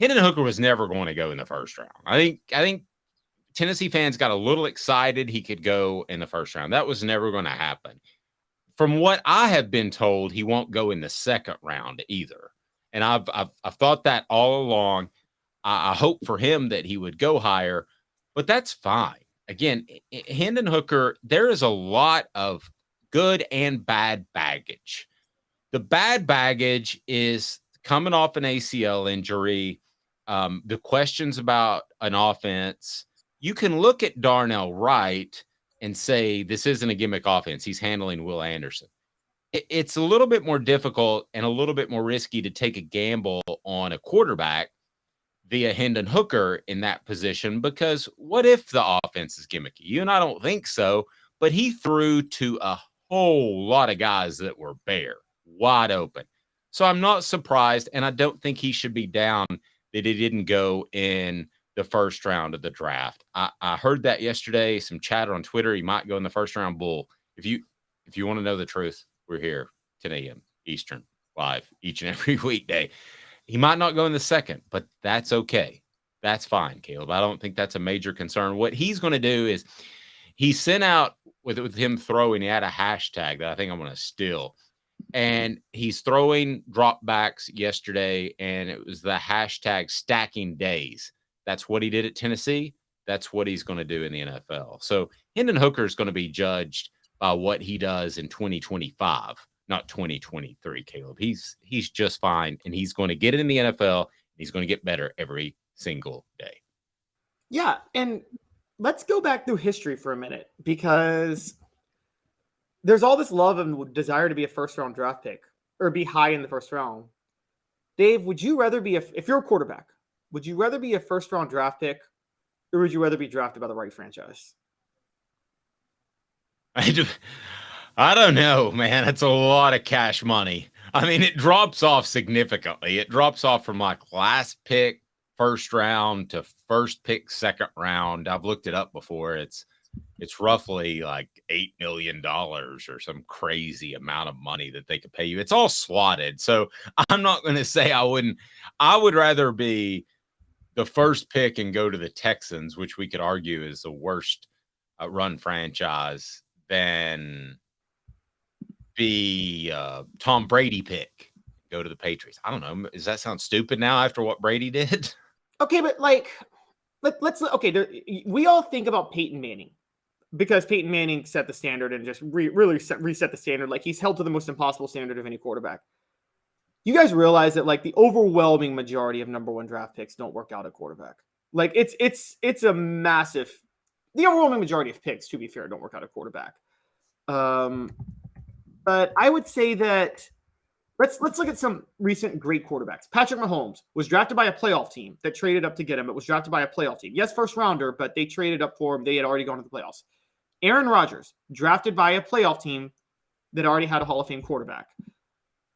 Hendon Hooker was never going to go in the first round. I think Tennessee fans got a little excited he could go in the first round. That was never going to happen. From what I have been told, he won't go in the second round either. And I've thought that all along. I hope for him that he would go higher, but that's fine. Again, Hendon Hooker, there is a lot of good and bad baggage. The bad baggage is coming off an ACL injury, the questions about an offense. You can look at Darnell Wright and say this isn't a gimmick offense. He's handling Will Anderson. It's a little bit more difficult and a little bit more risky to take a gamble on a quarterback via Hendon Hooker in that position, because what if the offense is gimmicky? You and I don't think so, but he threw to a whole lot of guys that were bare, wide open. So I'm not surprised, and I don't think he should be down that he didn't go in the first round of the draft. I heard that yesterday, some chatter on Twitter. He might go in the first round. Bull. If you want to know the truth, we're here 10 a.m. Eastern, live each and every weekday. He might not go in the second, but that's okay. That's fine, Caleb. I don't think that's a major concern. What he's going to do is he sent out with him throwing, he had a hashtag that I think I'm going to steal. And he's throwing dropbacks yesterday, and it was the hashtag stacking days. That's what he did at Tennessee. That's what he's going to do in the NFL. So Hendon Hooker is going to be judged by what he does in 2025. Not 2023, Caleb. He's just fine, and he's going to get it in the NFL. And he's going to get better every single day. Yeah, and let's go back through history for a minute, because there's all this love and desire to be a first-round draft pick or be high in the first round. Dave, would you rather be, if you're a quarterback, would you rather be a first-round draft pick, or would you rather be drafted by the right franchise? I don't know, man. It's a lot of cash money. I mean, it drops off significantly. It drops off from like last pick, first round to first pick, second round. I've looked it up before. It's roughly like $8 million or some crazy amount of money that they could pay you. It's all slotted. So I'm not going to say I wouldn't. I would rather be the first pick and go to the Texans, which we could argue is the worst run franchise, than be Tom Brady pick, go to the Patriots. I don't know. Does that sound stupid now after what Brady did? Okay, but like, let's we all think about Peyton Manning, because Peyton Manning set the standard and just really reset the standard. Like, he's held to the most impossible standard of any quarterback. You guys realize that like the overwhelming majority of number one draft picks don't work out at quarterback. Like it's a massive. The overwhelming majority of picks, to be fair, don't work out at quarterback. But I would say that let's look at some recent great quarterbacks. Patrick Mahomes was drafted by a playoff team that traded up to get him. It was drafted by a playoff team. Yes, first rounder, but they traded up for him. They had already gone to the playoffs. Aaron Rodgers, drafted by a playoff team that already had a Hall of Fame quarterback.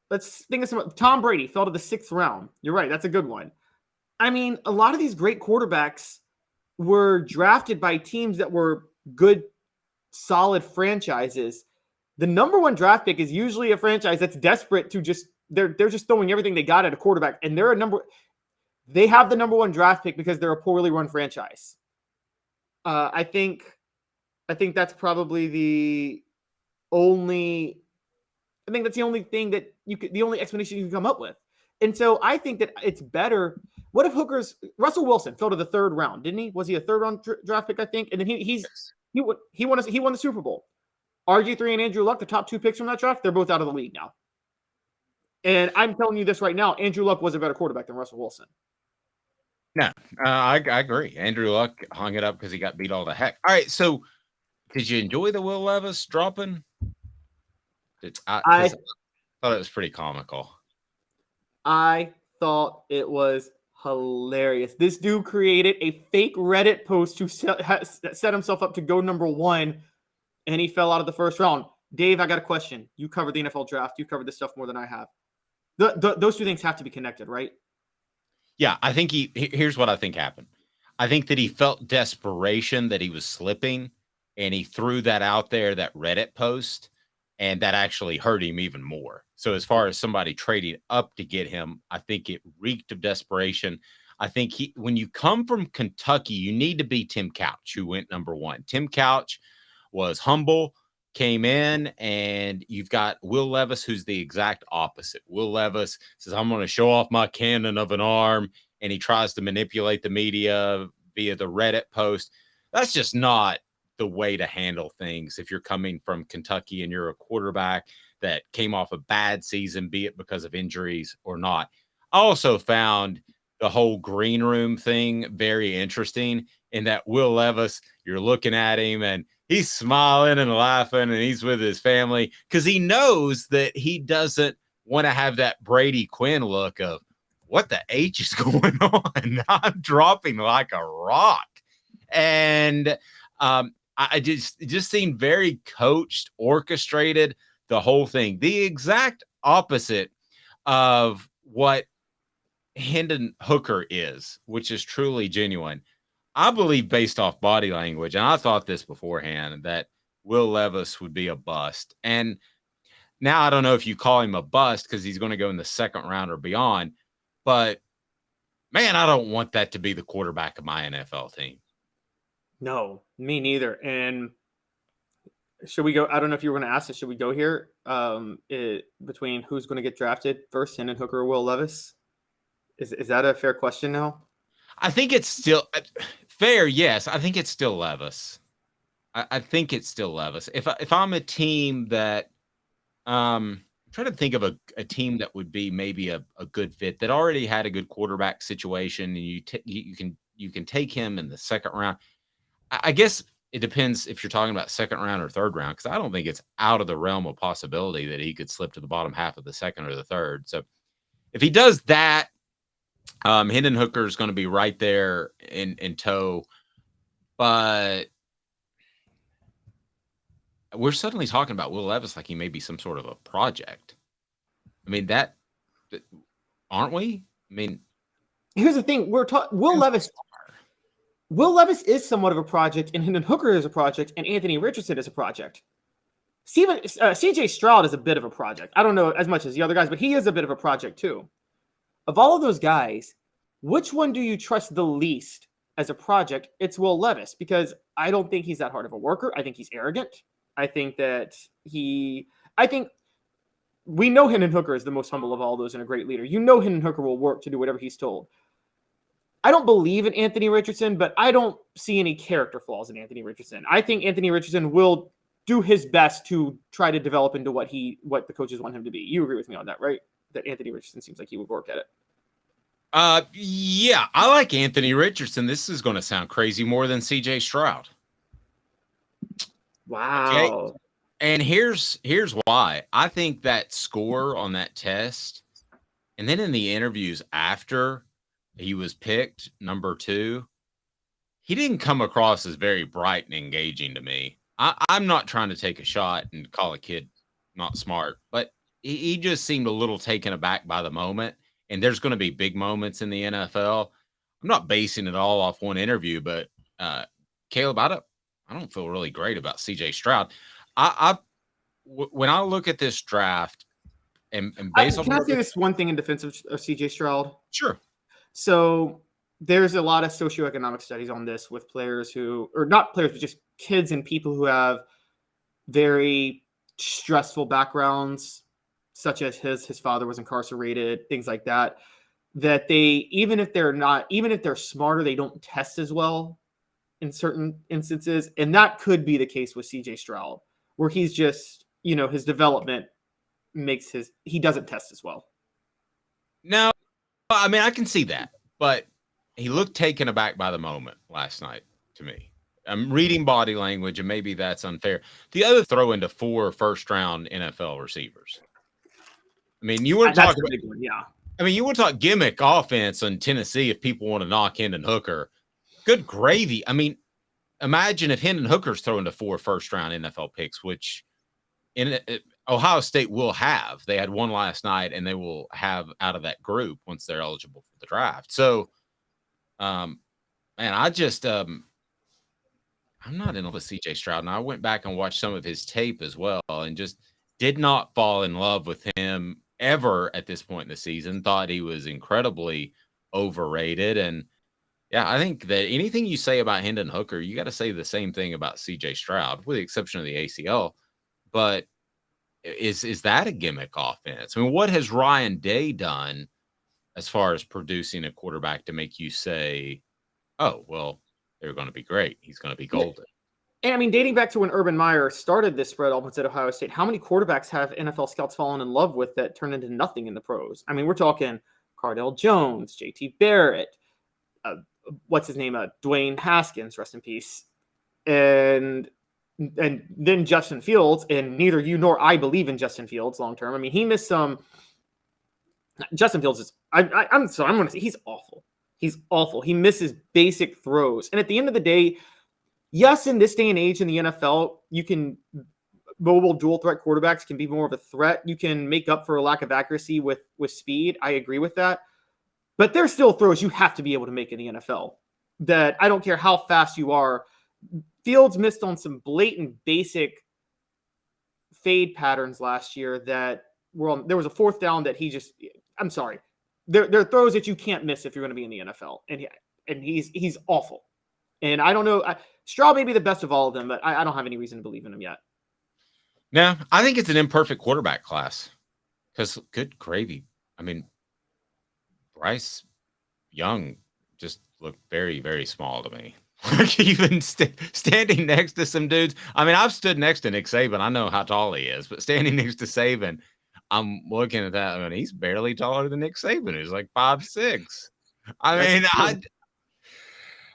Let's think of some. Tom Brady fell to the 6th round. You're right. That's a good one. I mean, a lot of these great quarterbacks were drafted by teams that were good, solid franchises. The number one draft pick is usually a franchise that's desperate to just they're just throwing everything they got at a quarterback, and they have the number one draft pick because they're a poorly run franchise. I think that's probably the only thing that the only explanation you can come up with. And so I think that it's better. What if Russell Wilson fell to the 3rd round, didn't he? Was he a 3rd round draft pick, I think? And then he won the Super Bowl. RG3 and Andrew Luck, the top 2 picks from that draft, they're both out of the league now. And I'm telling you this right now, Andrew Luck was a better quarterback than Russell Wilson. No, I agree. Andrew Luck hung it up because he got beat all to heck. All right, so did you enjoy the Will Levis dropping? I thought it was pretty comical. I thought it was hilarious. This dude created a fake Reddit post to set himself up to go number 1, and he fell out of the first round. Dave, I got a question. You covered the NFL draft. You covered this stuff more than I have. Those two things have to be connected, right? Yeah, I think here's what I think happened. I think that he felt desperation that he was slipping, and he threw that out there, that Reddit post, and that actually hurt him even more. So as far as somebody trading up to get him, I think it reeked of desperation. I think when you come from Kentucky, you need to be Tim Couch, who went number 1. Tim Couch was humble, came in, and you've got Will Levis, who's the exact opposite. Will Levis says, I'm going to show off my cannon of an arm, and he tries to manipulate the media via the Reddit post. That's just not the way to handle things if you're coming from Kentucky and you're a quarterback that came off a bad season, be it because of injuries or not. I also found the whole green room thing very interesting in that Will Levis, you're looking at him and he's smiling and laughing and he's with his family because he knows that he doesn't want to have that Brady Quinn look of what the H is going on. I'm dropping like a rock. And it just seemed very coached, orchestrated, the whole thing. The exact opposite of what Hendon Hooker is, which is truly genuine. I believe based off body language, and I thought this beforehand, that Will Levis would be a bust. And now I don't know if you call him a bust because he's going to go in the second round or beyond, but man, I don't want that to be the quarterback of my NFL team. No, me neither. And should we go? I don't know if you were going to ask this. Should we go here between who's going to get drafted first, Hendon Hooker or Will Levis? Is that a fair question now? I think it's still fair. Yes, I think it's still Levis. I think it's still Levis. If I'm a team that I'm trying to think of a team that would be maybe a good fit that already had a good quarterback situation, and you can take him in the second round. I guess it depends if you're talking about second round or third round, because I don't think it's out of the realm of possibility that he could slip to the bottom half of the second or the third. So if he does that, Hendon Hooker is going to be right there in tow. But we're suddenly talking about Will Levis like he may be some sort of a project. I mean, that aren't we? I mean, here's the thing: Will Levis is somewhat of a project, and Hendon Hooker is a project, and Anthony Richardson is a project. CJ Stroud is a bit of a project. I don't know as much as the other guys, but he is a bit of a project too. Of all of those guys, which one do you trust the least as a project? It's Will Levis, because I don't think he's that hard of a worker. I think he's arrogant. I think we know Hendon Hooker is the most humble of all those and a great leader. You know Hendon Hooker will work to do whatever he's told. I don't believe in Anthony Richardson, but I don't see any character flaws in Anthony Richardson. I think Anthony Richardson will do his best to try to develop into what the coaches want him to be. You agree with me on that, right? That Anthony Richardson seems like he would work at it. Yeah, I like Anthony Richardson. This is going to sound crazy more than CJ Stroud. Wow. Okay? And here's why. I think that score on that test, and then in the interviews after he was picked number 2, he didn't come across as very bright and engaging to me. I'm not trying to take a shot and call a kid not smart, but he just seemed a little taken aback by the moment. And there's going to be big moments in the NFL. I'm not basing it all off one interview, but Caleb, I don't feel really great about CJ Stroud. When I look at this draft and based on, can I say this one thing in defense of CJ Stroud? Sure. So there's a lot of socioeconomic studies on this with players or not players, but just kids and people who have very stressful backgrounds, such as his father was incarcerated, things like that, that they, even if they're smarter, they don't test as well in certain instances. And that could be the case with CJ Stroud, where he's just, his development he doesn't test as well. No, I mean, I can see that, but he looked taken aback by the moment last night to me. I'm reading body language, and maybe that's unfair. The other throw into 4 first-round NFL receivers. I mean, you want to talk about, yeah. I mean, you want to talk gimmick offense in Tennessee if people want to knock Hendon Hooker. Good gravy. I mean, imagine if Hendon Hooker's throwing to 4 first-round NFL picks, which Ohio State will have. They had one last night, and they will have out of that group once they're eligible for the draft. So, man, I just I'm not in love with CJ Stroud, and I went back and watched some of his tape as well, and just did not fall in love with him ever at this point in the season. Thought he was incredibly overrated. And yeah, I think that anything you say about Hendon Hooker, you got to say the same thing about CJ Stroud, with the exception of the ACL. But is that a gimmick offense? I mean, what has Ryan Day done as far as producing a quarterback to make you say, oh, well, they're going to be great. He's going to be golden. And I mean, dating back to when Urban Meyer started this spread offense at Ohio State, how many quarterbacks have NFL scouts fallen in love with that turned into nothing in the pros? I mean, we're talking Cardell Jones, JT Barrett, what's his name? Dwayne Haskins, rest in peace. And then Justin Fields, and neither you nor I believe in Justin Fields long term. I mean, he missed some. Justin Fields is. I'm sorry. I'm going to say he's awful. He's awful. He misses basic throws, and at the end of the day, yes, in this day and age in the NFL, you can mobile dual threat quarterbacks can be more of a threat. You can make up for a lack of accuracy with speed. I agree with that, but there's still throws you have to be able to make in the NFL. That I don't care how fast you are. Fields missed on some blatant basic fade patterns last year that were on. There was a fourth down that he just. I'm sorry. There are throws that you can't miss if you're going to be in the NFL, and he's awful. And I don't know. Stroud may be the best of all of them, but I don't have any reason to believe in him yet. No, I think it's an imperfect quarterback class because good gravy. I mean, Bryce Young just looked very, very small to me. Even standing next to some dudes. I mean, I've stood next to Nick Saban. I know how tall he is, but standing next to Saban, I'm looking at that. I mean, he's barely taller than Nick Saban. He's like 5'6". I mean,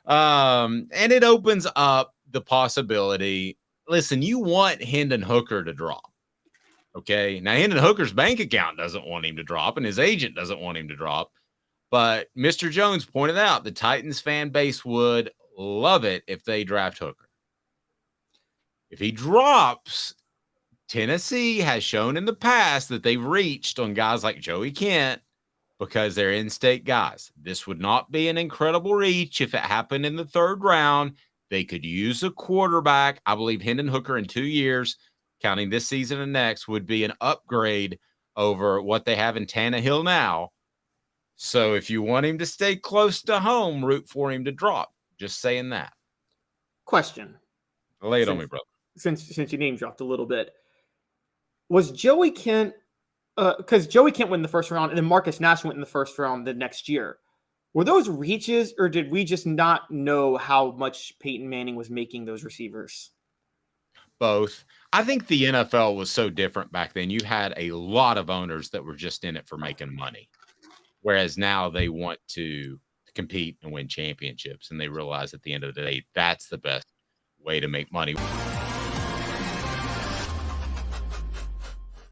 and it opens up the possibility. Listen, you want Hendon Hooker to drop. Okay. Now, Hendon Hooker's bank account doesn't want him to drop, and his agent doesn't want him to drop. But Mr. Jones pointed out the Titans fan base would love it if they draft Hooker. If he drops, Tennessee has shown in the past that they've reached on guys like Joey Kent because they're in-state guys. This would not be an incredible reach if it happened in the third round. They could use a quarterback. I believe Hendon Hooker in 2 years, counting this season and next, would be an upgrade over what they have in Tannehill now. So if you want him to stay close to home, root for him to drop. Just saying that. Question. Lay it on me, brother. Since you name dropped a little bit. Was Joey Kent, because Joey Kent went in the first round, and then Marcus Nash went in the first round the next year. Were those reaches, or did we just not know how much Peyton Manning was making those receivers? Both. I think the NFL was so different back then. You had a lot of owners that were just in it for making money, whereas now they want to compete and win championships, and they realize at the end of the day, that's the best way to make money.